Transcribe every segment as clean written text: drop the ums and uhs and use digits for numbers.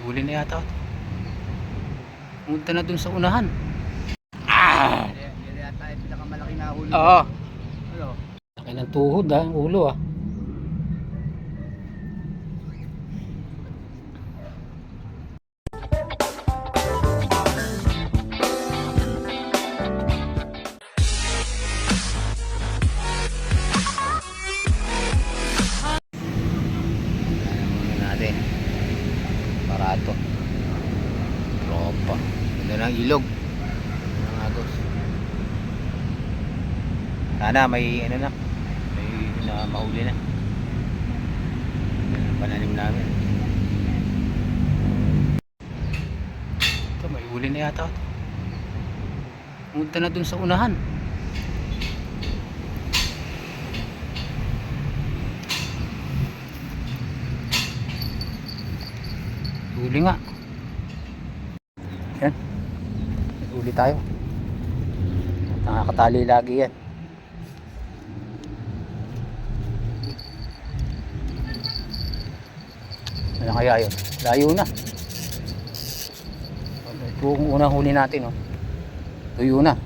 huli na yata. Pumunta na dun sa unahan. Yan yata yung pinakamalaki na huli. Oo. Ano? Laki ng tuhod ha, ulo ah. Natin parato tropa ganda ng ilog ng agos. Sana may ano na, may na mahuli na pananim namin. Ito may huli na yata. Pumunta na dun sa unahan. Huli nga. Yan. Huli tayo. Nakakatali lagi yan. Ano kaya yun? Layo na. Ito yung unang huli natin. Oh. Tuyo na.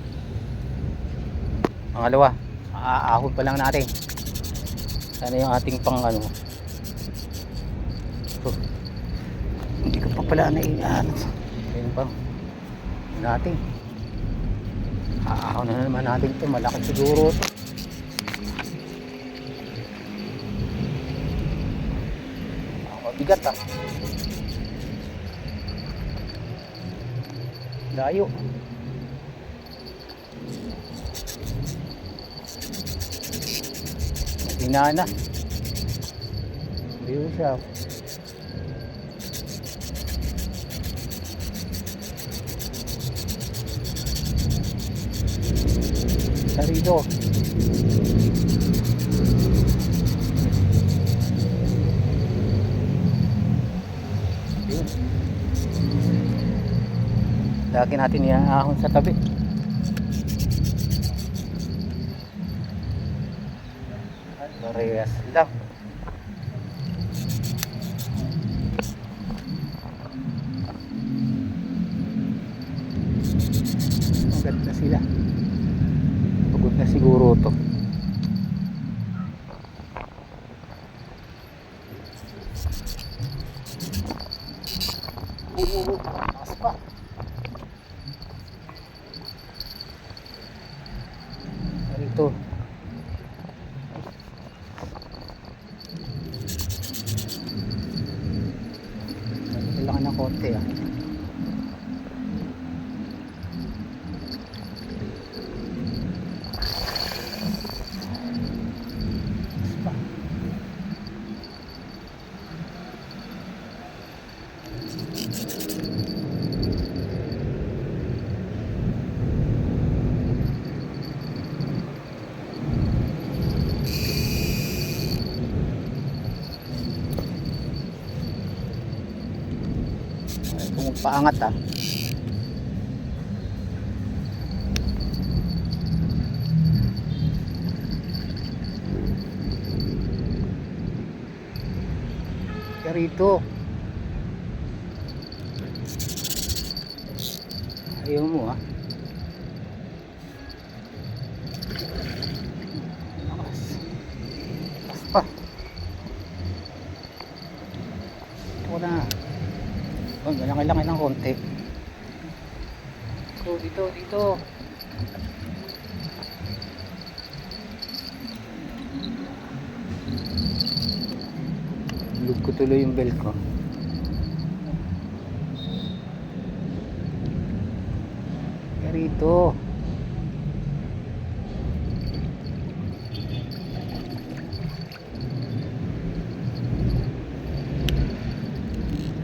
Pangalawa. Aahon pa lang natin. Sana yung ating pang ano. Hindi ko pa pala naiano. Ayun pa natin. Aahon na naman natin ito. Malaki siguro ito. Bigat ah. Layo. Hinana. Layo siya. Sarito. Lagi natin iaahon sa tabi. Parehas lang. Agad na sila. Pagod na siguro to. Taas pa. Ito. Kailangan ng konti ah. Kung paangat ah. Rito. Ayaw mo ah. Lakas. Lakas pa. Ito na. Oh, kailangan ng konti. Dito. Lug ko tuloy yung belt ko. Rito.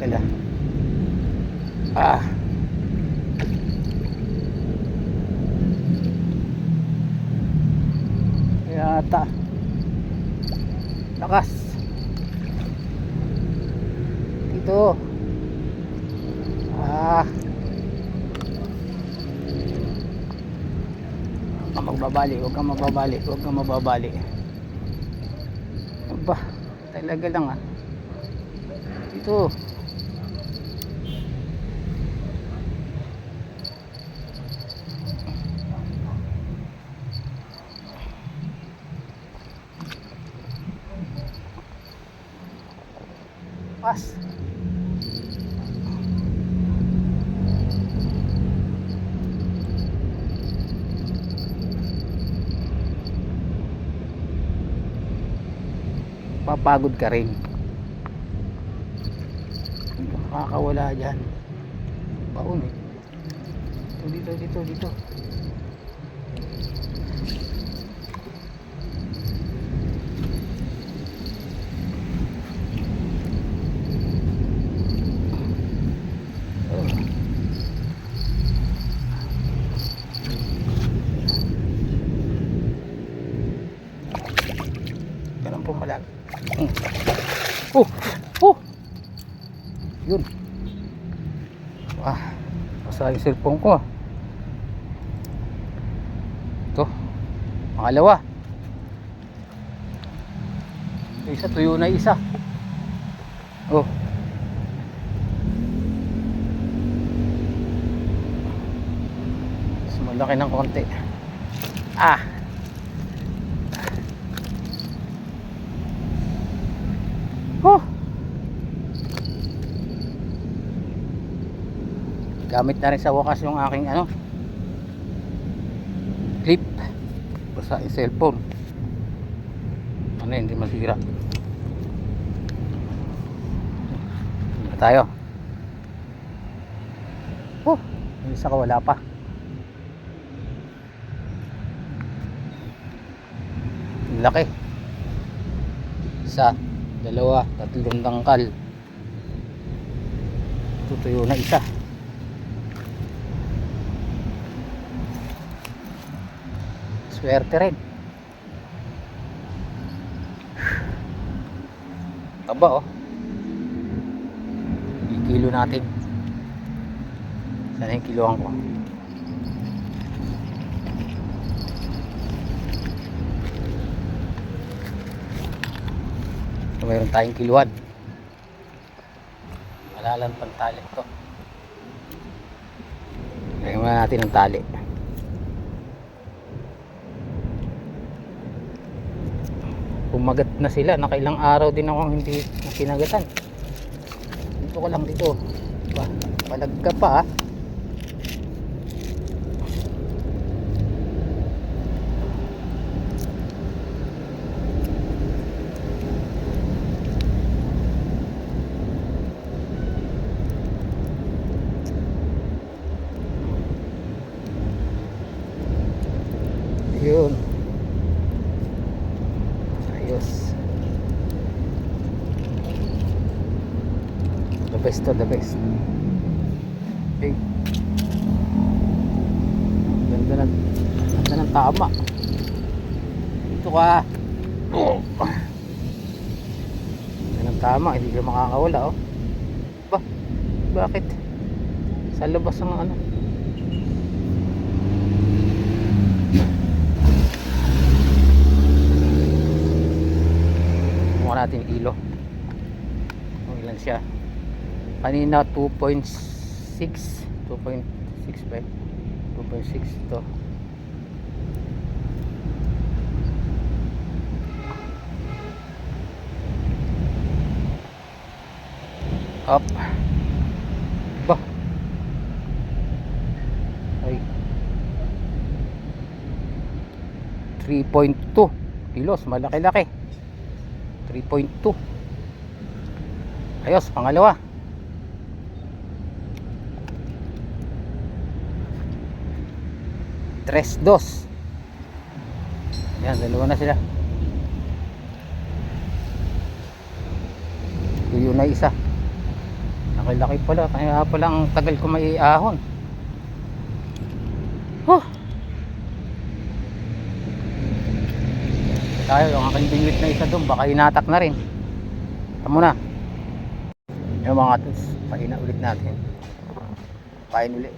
Kala. Yata. Lakas. Dito. Huwag kang mababali. Aba, talaga lang ah. Dito. Lakas. Papagod ka rin. Hindi ka makakawala dyan. Baon eh. Dito. Ganun po malag. Yun. Basa yung cellphone ko. Ito. Pangalawa. Isa, tuyo na isa. Mas malaki ng konti. Gamit na rin sa wakas yung aking clip. Basta yung cellphone. Hindi masira. Tayo. Yung isa ka wala pa. Laki. Isa, dalawa, tatlong tangkal. Tutuyo na isa. Swerte rin. Taba i-kilo natin. Sana yung kiloan ko. So, mayroon tayong kiluan. Malalang pantali ito. Lagyan muna natin ang tali. Pumagat na sila. Nakailang araw din ako hindi kinagatan. Dito ko lang dito. Palag ka pa Yun. Ayos. The best. Okay. Ganda ng tama. Dito ka. Ganda ng tama. Hindi ka makakawala bakit? Sa labas ng mukha natin ilo. Kung ilan siya. Kanina 2.6 2.6 to. Up. Ay. 3.2 kilos, malaki-laki. 3.2. Ayos, pangalawa. Tres dos. Yan, dalawa na sila. Tuyo na isa. Nakilaki pala. Kaya pala ang tagal ko may ahon. Tayo, yung aking bingwit na isa doon. Baka inatak na rin. Tama na. Yung mga tos. Paina ulit natin. Pain ulit.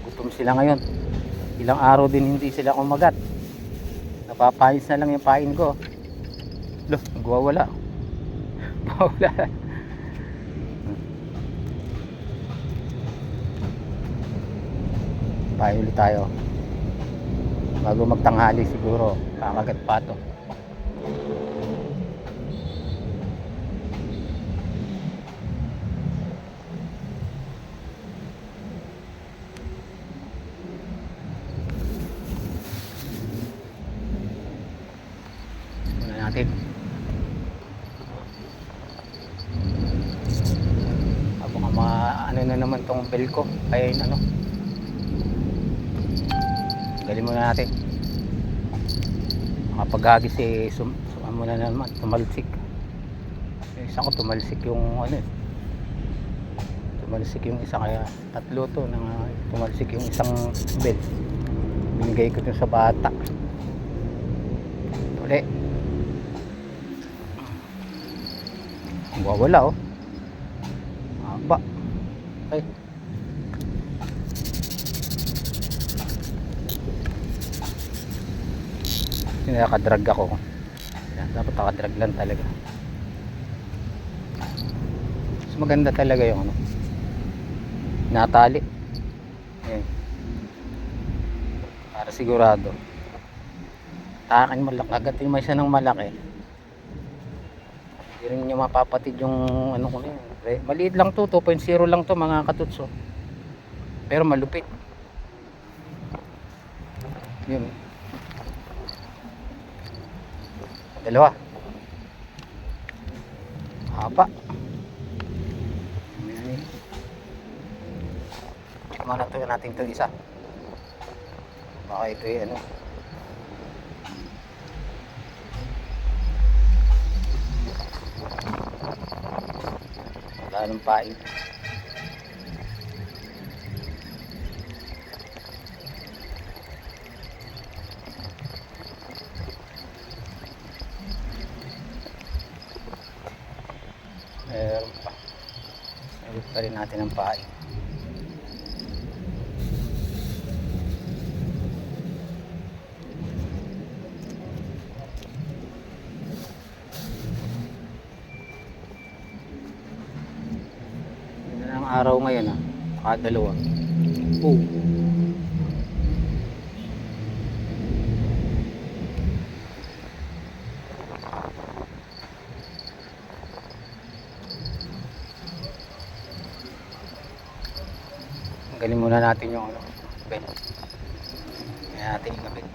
Gutom sila ngayon. Ilang araw din hindi sila kumagat. Napapayos na lang yung pain ko. Loh, nagwawala. Bawala. Pain ulit tayo. Bago magtanghali siguro. Kakagat pa to. ano na naman tong bell ko, kaya yun ano, galing muna natin. Makapaghagis eh, ano na naman, tumalsik. Yung isa ko tumalsik yung ano eh, tumalsik yung isa, kaya tatlo to na tumalsik yung isang bell. Binigay ko dun sa bata. Uli. Wala oh. Haba. Okay. Nakadrag ako. Yan, dapat nakadrag lang talaga. Mas maganda talaga yung ano, natali. Ayan. Para sigurado. Takin malaki. Agatin mo siya ng malaki. Hindi rin nyo mapapatid yung ano ko na yun. Maliit lang to. 2.0 lang to mga katutso. Pero malupit. Yun. Dalawa. Haba. Check muna to natin to isa. Baka ito ano. Wala nang pain. Meron pa. Meron pa rin natin ang pain. Araw ngayon dalawa. Oh. Galing muna natin yung ano, bed. Kaya natin ikabit.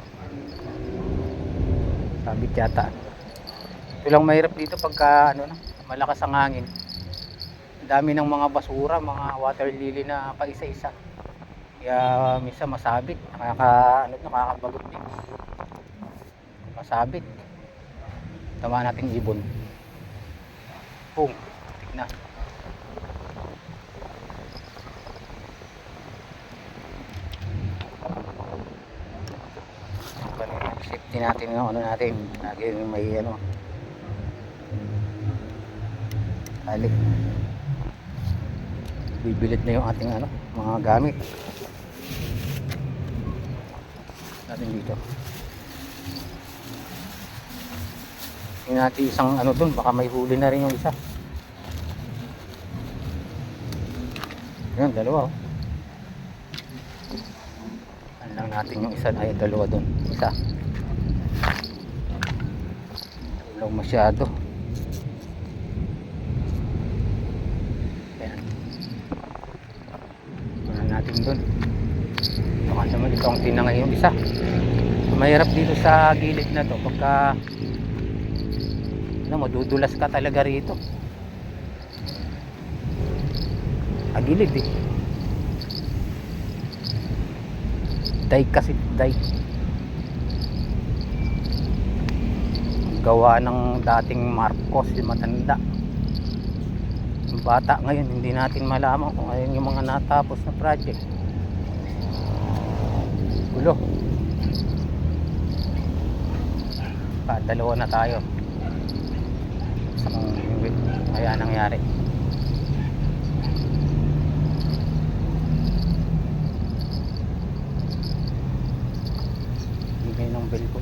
Sabit yata. Ito lang mahirap dito pagka ano na, malakas ang hangin. Dami ng mga basura, mga water lily na pa isa-isa. Kaya minsan masabit, nakakabagot din. Masabit. Tama nating ibon. Boom, tik na. Safety natin yung ano natin. Lagi may ano. Tali. Bibilid na yung ating ano, mga gamit natin dito. Tingnan natin isang ano dun, baka may huli na rin yung isa. Yun, dalawa oh. Ano lang natin yung isa, ay dalawa dun, isa. Wala masyado. Natin doon. Baka naman ito ang tinangay yung isa. So, mahirap dito sa gilid na to pagka madudulas ka talaga rito. Gilid eh. Dike kasi, dike. Gawa ng dating Marcos, yung matanda. Bata ngayon, hindi natin malaman kung ayun yung mga natapos na project. Gulo. Dalawa na tayo. Kaya nangyari. Hingay ng bell ko.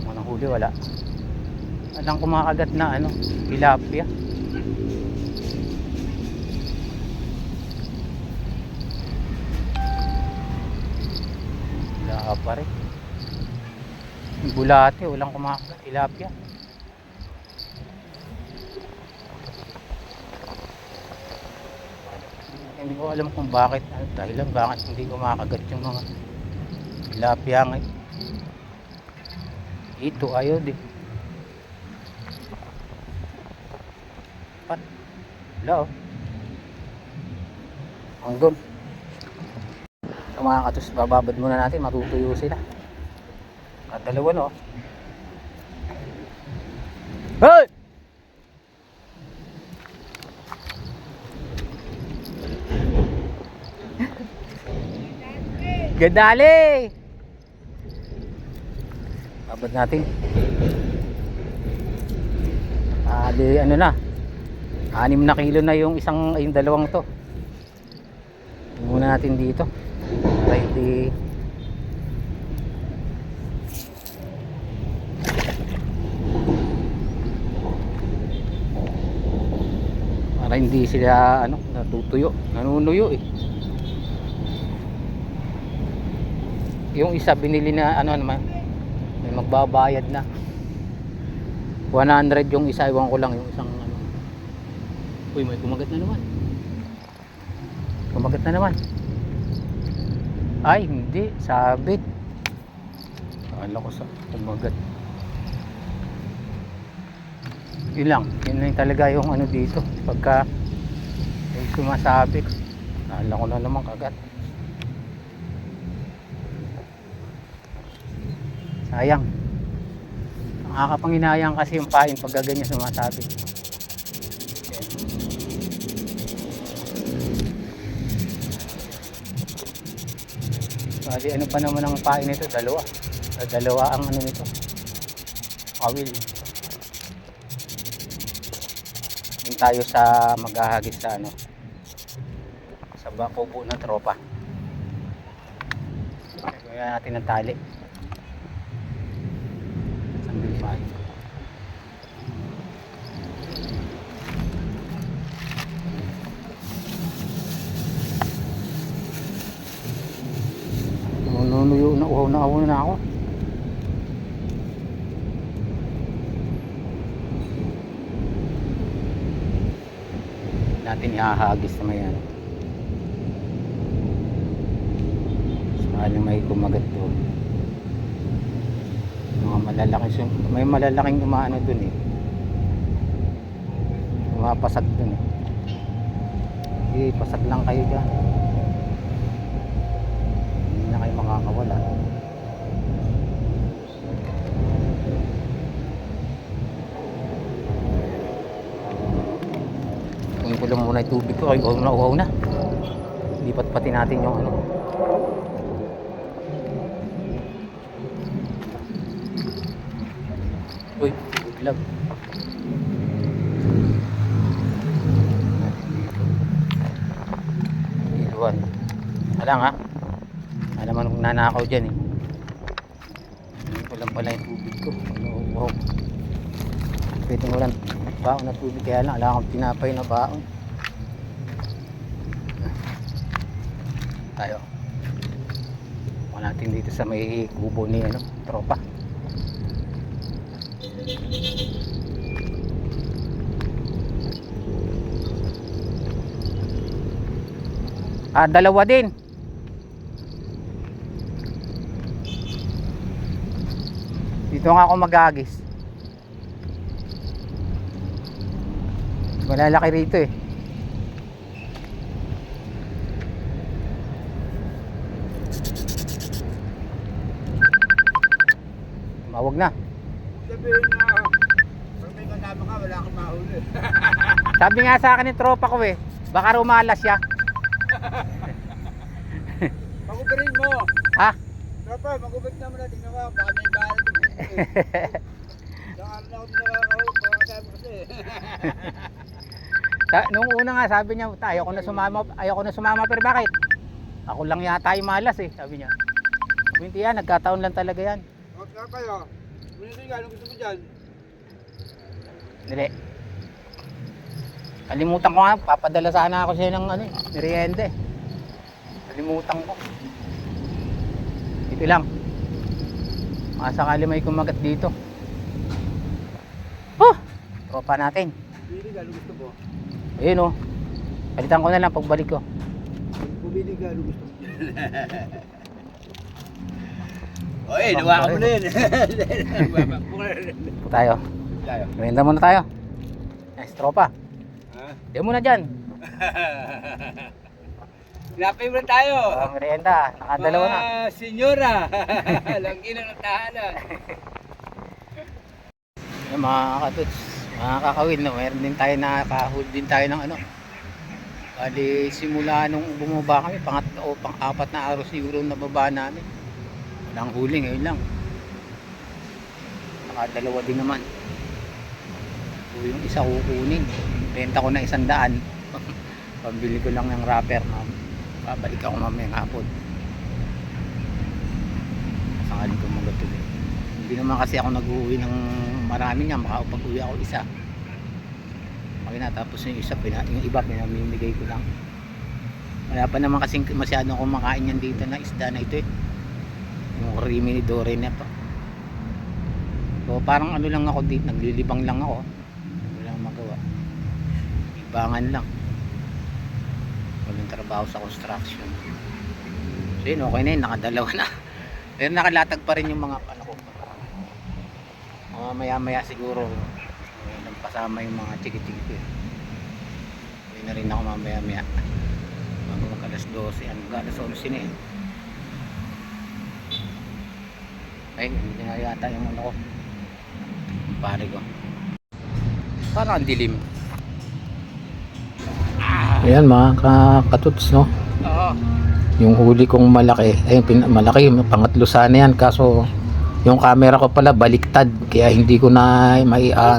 Unang huli wala. Walang kumakagat na ano, tilapia. Wala pa rin. Bulate, walang kumakagat, tilapia. Hindi ko alam kung bakit, dahilan bakit hindi kumakagat yung mga tilapia ngayon. Ito ayaw din. Wala oh. Hanggang. So mga katus, bababad muna natin, matutuyo sila. At dalawa no. Hey! Gadali! Babad natin. Di ano na. 6 na kilo na yung yung dalawang to. Muna natin dito. Para hindi sila natutuyo, nanunuyo eh. Yung isa binili na naman, may magbabayad na 100 yung isa, iwan ko lang yung isang uy, may kumagat na naman, ay hindi, sabit. Akala ko sa kumagat. Yun lang talaga yung dito pagka may sumasabit. Akala ko na naman kagat. Sayang. Nakakapanginayang kasi yung pain pag ganyan sumasabi. Bali pa naman ang pain nito, dalawa ang nito, kawil. Yung tayo sa maghahagis sa sa bakubo ng tropa. Kaya natin ang tali. Nunuyo na, uhaw na ako. Natin ihahagis na may sakaling may kumagat doon. Mga malalaking, may malalaking dun eh, umapasag dun eh. Pasag lang kayo dyan, hindi na kayo makakawala. Kunin ko lang muna yung tubig ko. Ay, uhaw na. Lipat pati natin yung uy, biglag. Iluwan. Alang ha. Alam mo kung nanakaw dyan eh. Hindi ko lang pala yung tubig ko. Wow. Pwede mo lang baon na tubig, kaya lang alam akong tinapay na baon. Tayo. Huwag natin dito sa may kubo ni tropa. Dalawa din. Dito nga ako maghagis. Malalaki rito eh. Mawag na. Sabihin na, pag may kasama ka, wala kang mahuli. Sabi nga sa akin ni tropa ko eh, baka rumalas siya. Magubirin mo. Ha? Tropa, magubit naman natin naman. Baka may balat. Saan na ako nakakahuli, baka kasama kasi. Nung una nga sabi niya, ayoko na sumama, pero bakit? Ako lang yata yung malas eh, sabi niya. Hindi yan, nagkataon lang talaga yan. O, kayo, minili ka, anong gusto mo dyan? Dili. Kalimutan ko nga, papadala sana ako siya ng merienda eh. Kalimutan ko. Ito lang. Masakali may kumagat dito. Tropa natin. Minili ka, anong gusto mo? Ayun oh. Palitan ko na lang pagbalik ko. Bumili ka, anong gusto mo dyan? Oy, nawa ka mo na yun. Tayo. Merienda muna tayo. Nice tropa. Ha? Diyan muna dyan. Lapay mo tayo. Merienda, nakadalawa na. Mga senyora. Langgi na ng tahanan. Yung mga katuts, mga kakawin, no? Meron din tayo nakahul din tayo ng ano. Bali, simula nung bumaba kami, pangatlo o pang-apat na araw siguro na baba namin. Walang huli, ngayon lang. Nakadalawa din naman. So, yung isa kukunin. Renta ko na 100. Pambili ko lang ng wrapper na babalik ako mamayang hapon. Sakali ko magatuloy. Hindi naman kasi ako nag-uwi ng marami nga, makapag-uwi ako isa. Tapos yung isa, yung iba pinamimigay ko lang. Wala pa naman kasing masyadong kumakain yan dito na isda na ito eh. Yung Rimi ni Dore na pa. So parang ano lang ako dito, naglilibang lang ako. Wala akong magawa. Ibangan lang. Walang trabaho sa construction. So yun, okay na yun, nakadalawa na. Pero nakalatag pa rin yung mga ano ko. Maya maya siguro nagpasama yung mga chiki-chiki ko. Uwi na rin ako mamaya maya. Bago mag alas 12, alas 11 na eh. Ay, hindi na yata yung ano ko. Yung pare ko. Parang ang dilim. Ayan mga katuts, no? Oo. Yung huli kong malaki, malaki, pangatlo sana yan, kaso yung camera ko pala baliktad, kaya hindi ko na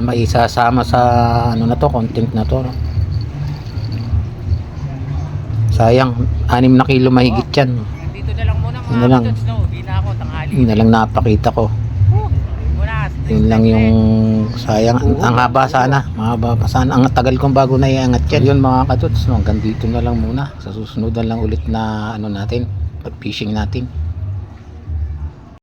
maisasama sa ano na to, content na to, no? Sayang, 6 na kilo mahigit yan. Dito na lang muna Yun na lang. no? Hindi na ako tanghali. Yun na lang napakita ko. Yun lang yung sayang. Ang haba sana. Mahaba pa sana. Ang tagal kong bago na iangat yan. Yun mga katuts, no? Hanggang dito na lang muna. Sa susunod na lang ulit na ano natin, pag fishing natin.